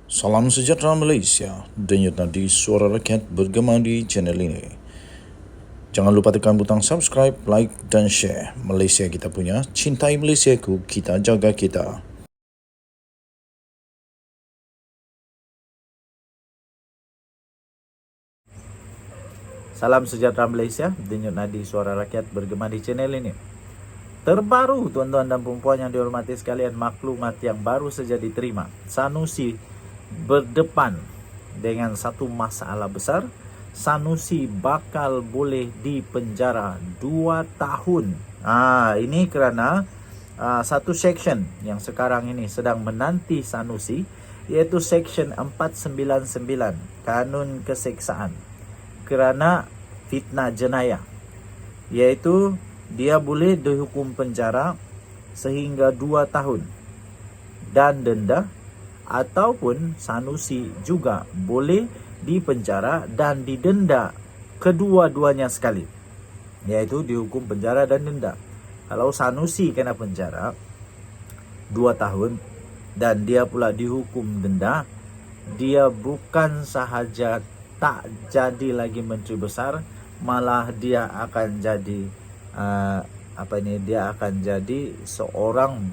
Salam sejahtera Malaysia, denyut nadi suara rakyat bergema di channel ini. Jangan lupa tekan butang subscribe, like dan share. Malaysia kita punya, cintai Malaysiaku, kita jaga kita. Salam sejahtera Malaysia, denyut nadi suara rakyat bergema di channel ini. Terbaru tuan-tuan dan perempuan yang dihormati sekalian, maklumat yang baru saja diterima. Sanusi berdepan dengan satu masalah besar. Sanusi bakal boleh dipenjara 2 tahun. Ini kerana satu section yang sekarang ini sedang menanti Sanusi, iaitu section 499 Kanun Keseksaan kerana fitnah jenayah, iaitu dia boleh dihukum penjara sehingga 2 tahun dan denda, ataupun Sanusi juga boleh dipenjara dan didenda kedua-duanya sekali, iaitu dihukum penjara dan denda. Kalau Sanusi kena penjara 2 tahun dan dia pula dihukum denda, dia bukan sahaja tak jadi lagi menteri besar, malah dia akan jadi dia akan jadi seorang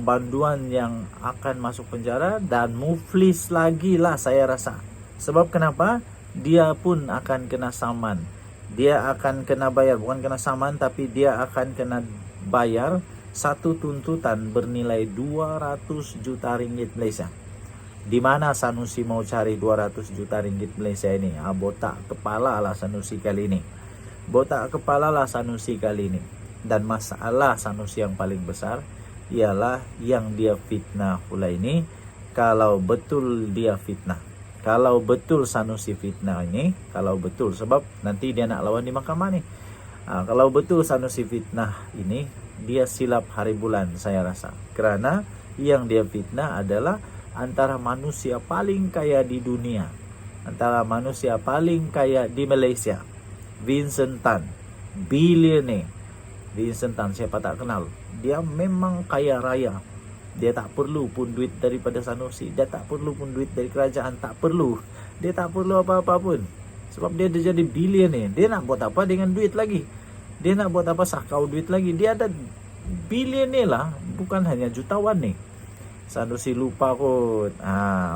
banduan yang akan masuk penjara dan muflis lagi lah saya rasa. Sebab kenapa? Dia pun akan kena saman. Dia akan kena bayar, bukan kena saman, tapi dia akan kena bayar satu tuntutan bernilai 200 juta ringgit Malaysia. Di mana Sanusi mau cari 200 juta ringgit Malaysia ini? Botak kepala lah Sanusi kali ini. Dan masalah Sanusi yang paling besar ialah yang dia fitnah pula ini. Kalau betul dia fitnah, kalau betul Sanusi fitnah ini, kalau betul, sebab nanti dia nak lawan di mahkamah ni. Kalau betul Sanusi fitnah ini, dia silap hari bulan saya rasa. Kerana yang dia fitnah adalah antara manusia paling kaya di dunia, antara manusia paling kaya di Malaysia, Vincent Tan, billionaire. Vincent Tan, siapa tak kenal? Dia memang kaya raya. Dia tak perlu pun duit daripada Sanusi, dia tak perlu pun duit dari kerajaan, tak perlu. Dia tak perlu apa-apa pun. Sebab dia dah jadi billionaire. Dia nak buat apa dengan duit lagi? Dia nak buat apa sakau duit lagi? Dia ada billionaire lah, bukan hanya jutawan ni. Sanusi lupa kot.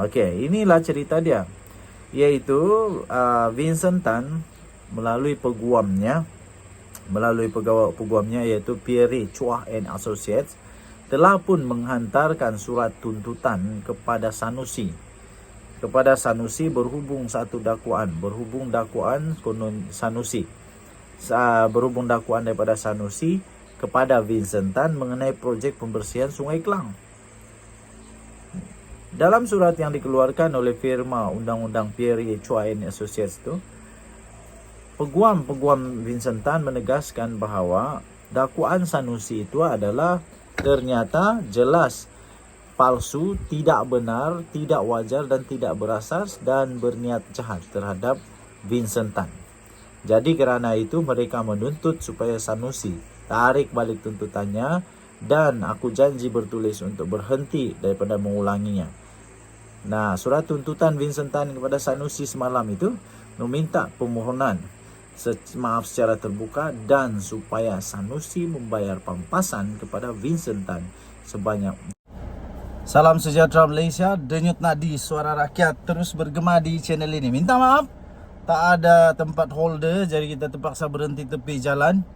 Okey, inilah cerita dia. Iaitu Vincent Tan melalui peguamnya iaitu Pierre Chua and Associates telah pun menghantarkan surat tuntutan kepada Sanusi. Berhubung dakwaan daripada Sanusi kepada Vincent Tan mengenai projek pembersihan Sungai Klang. Dalam surat yang dikeluarkan oleh firma undang-undang Pierre Chua and Associates tu, peguam Vincent Tan menegaskan bahawa dakwaan Sanusi itu adalah ternyata jelas palsu, tidak benar, tidak wajar dan tidak berasas dan berniat jahat terhadap Vincent Tan. Jadi kerana itu mereka menuntut supaya Sanusi tarik balik tuntutannya, dan aku janji bertulis untuk berhenti daripada mengulanginya. Nah, surat tuntutan Vincent Tan kepada Sanusi semalam itu meminta permohonan maaf secara terbuka dan supaya Sanusi membayar pampasan kepada Vincent Tan sebanyak. Salam sejahtera Malaysia, denyut nadi suara rakyat terus bergema di channel ini. Minta maaf, tak ada tempat holder, jadi kita terpaksa berhenti tepi jalan.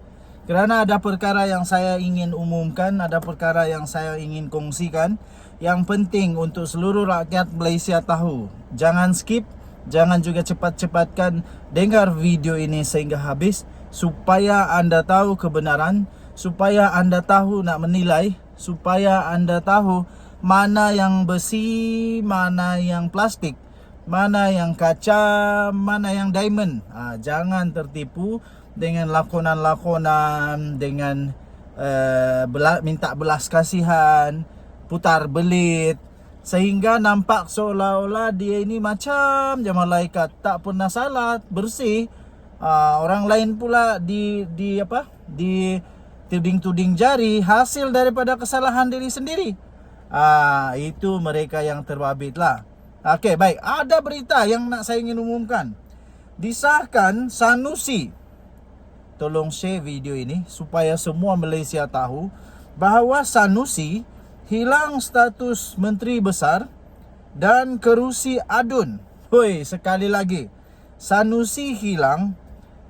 Kerana ada perkara yang saya ingin umumkan, ada perkara yang saya ingin kongsikan, yang penting untuk seluruh rakyat Malaysia tahu. Jangan skip, jangan juga cepat-cepatkan dengar video ini sehingga habis, supaya anda tahu kebenaran, supaya anda tahu nak menilai, supaya anda tahu mana yang besi, mana yang plastik, mana yang kaca, mana yang diamond. Jangan tertipu dengan lakonan-lakonan, dengan minta belas kasihan, putar belit, sehingga nampak seolah-olah dia ini macam je malaikat, tak pernah salat, bersih. Orang lain pula di tuding-tuding jari hasil daripada kesalahan diri sendiri. Itu mereka yang terbabit lah. Okey, baik. Ada berita yang nak saya ingin umumkan. Disahkan Sanusi. Tolong share video ini supaya semua Malaysia tahu bahawa Sanusi hilang status Menteri Besar dan kerusi adun. Hoi, sekali lagi. Sanusi hilang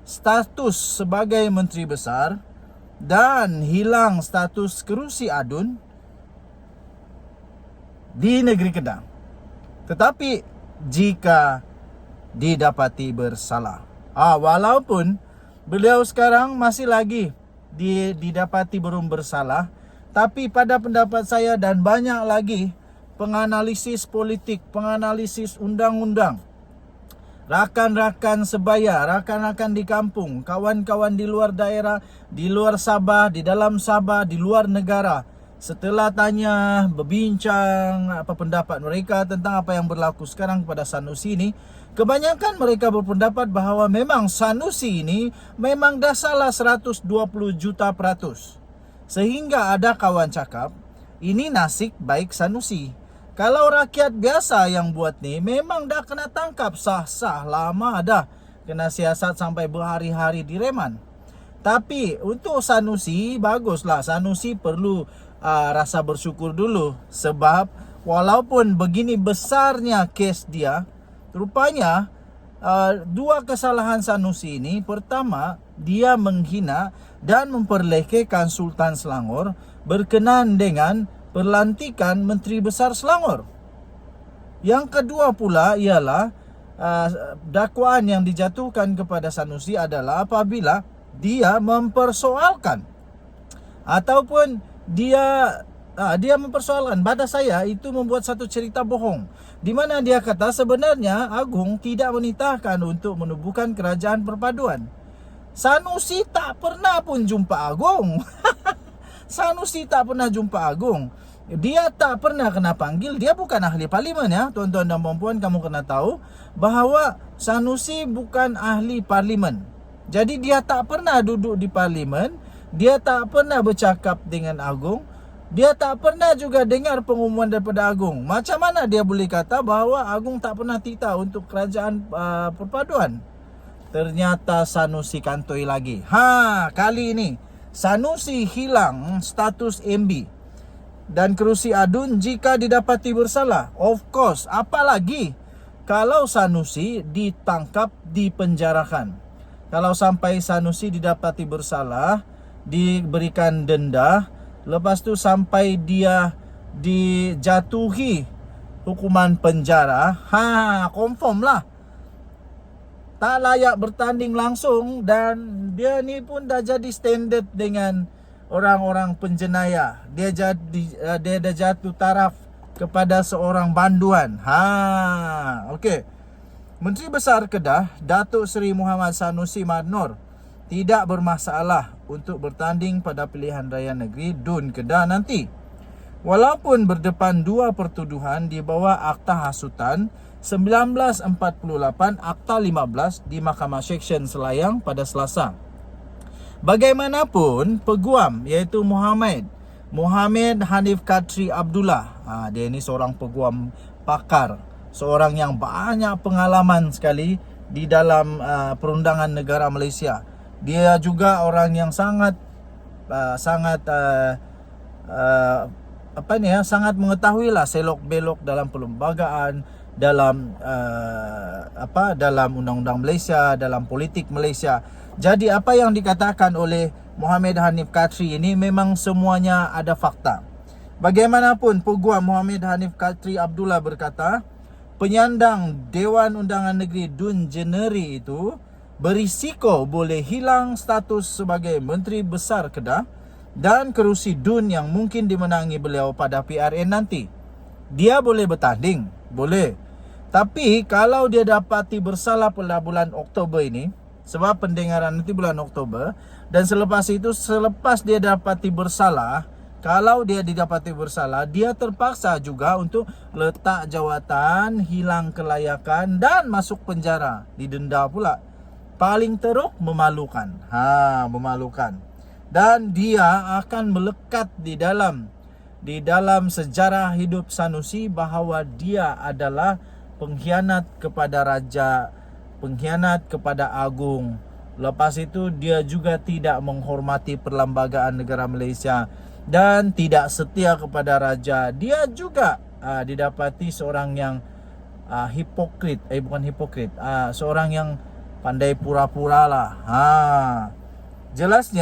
status sebagai Menteri Besar dan hilang status kerusi adun di negeri Kedah. Tetapi jika didapati bersalah. Walaupun beliau sekarang masih lagi didapati belum bersalah, tapi pada pendapat saya dan banyak lagi penganalisis politik, penganalisis undang-undang, rakan-rakan sebaya, rakan-rakan di kampung, kawan-kawan di luar daerah, di luar Sabah, di dalam Sabah, di luar negara, setelah tanya, berbincang apa pendapat mereka tentang apa yang berlaku sekarang kepada Sanusi ini, kebanyakan mereka berpendapat bahawa memang Sanusi ini memang dah salah 120 juta %. Sehingga ada kawan cakap, ini nasib baik Sanusi. Kalau rakyat biasa yang buat ni, memang dah kena tangkap sah-sah lama dah. Kena siasat sampai berhari-hari di reman. Tapi untuk Sanusi, baguslah. Sanusi perlu rasa bersyukur dulu. Sebab walaupun begini besarnya kes dia, rupanya dua kesalahan Sanusi ini. Pertama, dia menghina dan memperlekehkan Sultan Selangor berkenaan dengan pelantikan Menteri Besar Selangor. Yang kedua pula ialah dakwaan yang dijatuhkan kepada Sanusi adalah apabila dia mempersoalkan ataupun dia mempersoalkan. Pada saya itu membuat satu cerita bohong di mana dia kata sebenarnya Agong tidak menitahkan untuk menubuhkan kerajaan perpaduan. Sanusi tak pernah pun jumpa Agong. Sanusi tak pernah jumpa Agong. Dia tak pernah kena panggil. Dia bukan ahli parlimen ya. Tuan-tuan dan puan-puan, kamu kena tahu bahawa Sanusi bukan ahli parlimen. Jadi dia tak pernah duduk di parlimen. Dia tak pernah bercakap dengan Agong. Dia tak pernah juga dengar pengumuman daripada Agong. Macam mana dia boleh kata bahawa Agong tak pernah titah untuk kerajaan perpaduan? Ternyata Sanusi kantoi lagi. Kali ini Sanusi hilang status MB dan kerusi adun jika didapati bersalah. Of course, apalagi kalau Sanusi ditangkap, dipenjarakan. Kalau sampai Sanusi didapati bersalah, diberikan denda, lepas tu sampai dia dijatuhi hukuman penjara, confirm lah tak layak bertanding langsung dan dia ni pun dah jadi standard dengan orang-orang penjenayah. Dia dah jatuh taraf kepada seorang banduan. Okey. Menteri Besar Kedah, Datuk Seri Muhammad Sanusi Madnor tidak bermasalah untuk bertanding pada pilihan raya negeri DUN Kedah nanti. Walaupun berdepan dua pertuduhan di bawah Akta Hasutan 1948 Akta 15 di Mahkamah Seksyen Selayang pada Selasa. Bagaimanapun, peguam iaitu Muhammad Hanif Katri Abdullah. Dia ni seorang peguam pakar, seorang yang banyak pengalaman sekali di dalam perundangan negara Malaysia. Dia juga orang yang sangat sangat mengetahui lah selok belok dalam perlembagaan, dalam dalam undang-undang Malaysia, dalam politik Malaysia. Jadi apa yang dikatakan oleh Muhammad Hanif Katri ini memang semuanya ada fakta. Bagaimanapun, peguam Muhammad Hanif Katri Abdullah berkata, penyandang Dewan Undangan Negeri DUN Jeneri itu berisiko boleh hilang status sebagai Menteri Besar Kedah dan kerusi DUN yang mungkin dimenangi beliau pada PRN nanti. Dia boleh bertanding, boleh. Tapi kalau dia dapati bersalah pada bulan Oktober ini, sebab pendengaran nanti bulan Oktober, dan selepas itu, selepas dia dapati bersalah, kalau dia didapati bersalah, dia terpaksa juga untuk letak jawatan, hilang kelayakan dan masuk penjara, didenda pula. Paling teruk, memalukan. Memalukan. Dan dia akan melekat di dalam di dalam sejarah hidup Sanusi bahwa dia adalah pengkhianat kepada raja, pengkhianat kepada agung. Lepas itu dia juga tidak menghormati perlembagaan negara Malaysia dan tidak setia kepada raja. Dia juga didapati seorang yang hipokrit, bukan hipokrit, seorang yang pandai pura-pura lah. Jelas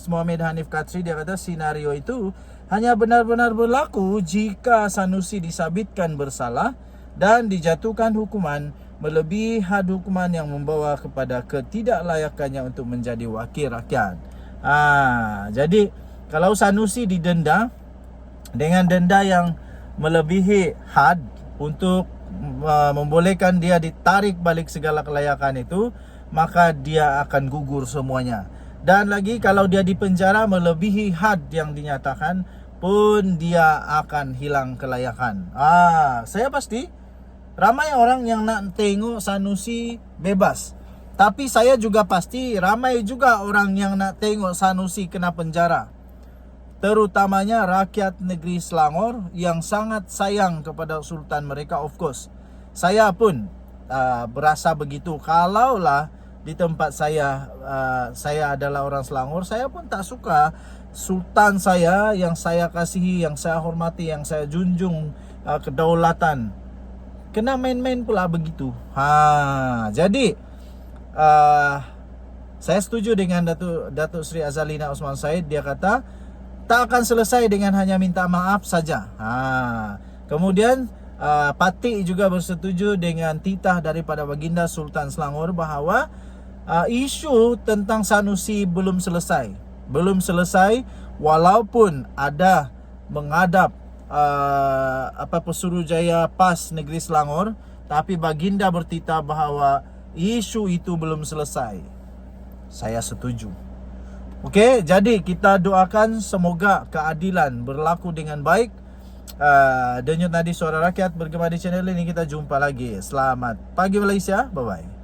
Muhammad Hanif Katri, dia kata senario itu hanya benar-benar berlaku jika Sanusi disabitkan bersalah dan dijatuhkan hukuman melebihi had hukuman yang membawa kepada ketidaklayakannya untuk menjadi wakil rakyat. Jadi kalau Sanusi didenda dengan denda yang melebihi had untuk membolehkan dia ditarik balik segala kelayakan itu, maka dia akan gugur semuanya. Dan lagi kalau dia dipenjara melebihi had yang dinyatakan pun dia akan hilang kelayakan. Saya pasti ramai orang yang nak tengok Sanusi bebas. Tapi saya juga pasti ramai juga orang yang nak tengok Sanusi kena penjara. Terutamanya rakyat negeri Selangor yang sangat sayang kepada sultan mereka, of course. Saya pun berasa begitu. Kalaulah di tempat saya adalah orang Selangor, saya pun tak suka sultan saya yang saya kasihi, yang saya hormati, yang saya junjung kedaulatan kena main-main pula begitu. Jadi saya setuju dengan Datuk Seri Azalina Osman Said. Dia kata tak akan selesai dengan hanya minta maaf saja. Kemudian Patik juga bersetuju dengan titah daripada Baginda Sultan Selangor bahawa isu tentang Sanusi belum selesai. Walaupun ada menghadap Pesuruhjaya PAS Negeri Selangor, tapi Baginda bertitah bahawa isu itu belum selesai. Saya setuju. Okey, jadi kita doakan semoga keadilan berlaku dengan baik. Denyut Nadi Suara Rakyat bergema di channel ini. Kita jumpa lagi. Selamat pagi Malaysia. Bye bye.